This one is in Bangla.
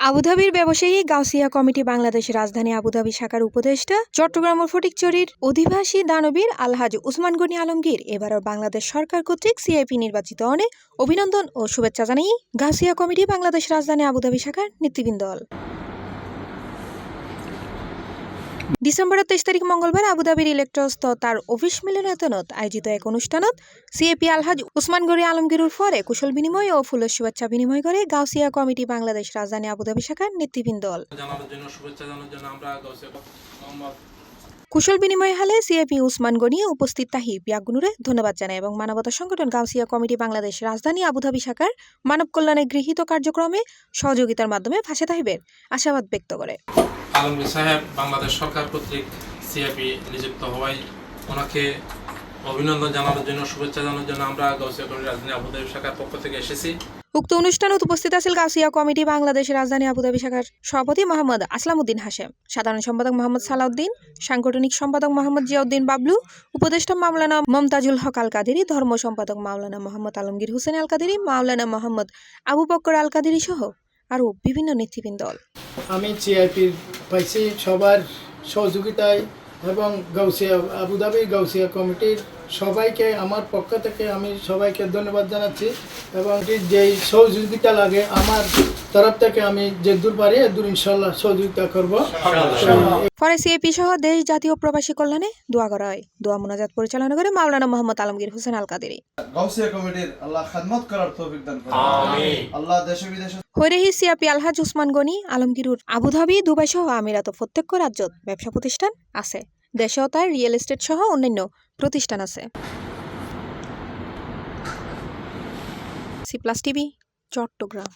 আবুধাবির ব্যবসায়ী গাউসিয়া কমিটি বাংলাদেশের রাজধানী আবুধাবি শাখার উপদেষ্টা চট্টগ্রাম ও ফটিকছড়ির অধিবাসী দানবীর আলহাজ উসমান গনি আলমগীর এবারও বাংলাদেশ সরকার কর্তৃক সিআইপি নির্বাচিত হনে অভিনন্দন ও শুভেচ্ছা জানাই গাউসিয়া কমিটি বাংলাদেশ রাজধানী আবুধাবি শাখার নেতৃবৃন্দ। ডিসেম্বরের 23 তারিখ মঙ্গলবার আবুধাবির ইলেক্ট্রস্ত তার অফিস মিলনায়তনত আয়োজিত এক অনুষ্ঠানত সিএপি আলহাজ উসমান গনি আলমগীরের পরে কুশল বিনিময় ও ফুলের শুভেচ্ছা বিনিময় করে গাউসিয়া কমিটি বাংলাদেশ রাজধানী আবুধাবি শাখার নেতৃবৃন্দ। কুশল বিনিময় হালে সিএপি উসমান গনি উপস্থিত তাহি পিয়াগুনুরে ধন্যবাদ জানায় এবং মানবতা সংগঠন গাউসিয়া কমিটি বাংলাদেশ রাজধানী আবুধাবি শাখার মানব কল্যাণে গৃহীত কার্যক্রমে সহযোগিতার মাধ্যমে ভাসে তাহিবের আশাবাদ ব্যক্ত করে। আলমগীর সাহেব বাংলাদেশ সরকার কর্তৃক সিআইপি নিযুক্ত হওয়ায় ওনাকে অভিনন্দন জানানোর জন্য শুভেচ্ছা জানানোর জন্য আমরা গাউসিয়া কমিটি রাজধানী আবুধাবি শাখার পক্ষ থেকে এসেছি। উক্ত অনুষ্ঠানত উপস্থিত আছেন গাউসিয়া কমিটি বাংলাদেশ রাজধানী আবুধাবি শাখার সভাপতি মোহাম্মদ আসলামউদ্দিন হাশেম, সাধারণ সম্পাদক মোহাম্মদ সালাউদ্দিন, সাংগঠনিক সম্পাদক মোহাম্মদ জিয়াউদ্দিন বাবলু, উপদেষ্টা মাওলানা মমতাজুল হক আল কাদেরী, ধর্ম সম্পাদক মাওলানা মোহাম্মদ আলমগীর হোসেন আল কাদেরী, মাওলানা মোহাম্মদ আবু বকর আল কাদেরী সহ আরও বিভিন্ন নেতৃবৃন্দ। আমি সিআইপির পাইছি সবার সহযোগিতায় এবং আবুধাবি গাউসিয়া কমিটির সবাইকে আমার পক্ষ থেকে আমি সবাইকে ধন্যবাদ জানাচ্ছি এবং যেই সহযোগিতা লাগে আমার তরফ থেকে আমি যে দূর পারি দূর ইনশাল্লাহ সহযোগিতা করব। পরে সিএপি সহ দেশ জাতীয় প্রবাসী কল্যাণে দোয়া করা হয়। দোয়া মোনাজাত পরিচালনা করে মাওলানা মোহাম্মদ আলমগীর হোসেন আল কাদেরী। গাউসিয়া কমিটির আল্লাহ খিদমত করার তৌফিক দান করুন। আমিন। আল্লাহ দেশে বিদেশে হইরেহি সিআপি আলহাজ উসমান গনি আলমগীরুর আবুধাবি, দুবাই সহ আমিরাত প্রত্যেক রাজ্যত ব্যবসা প্রতিষ্ঠান আছে। দেশেও তার রিয়েল এস্টেট সহ অন্যান্য প্রতিষ্ঠান আছে। C Plus TV, Chittagong.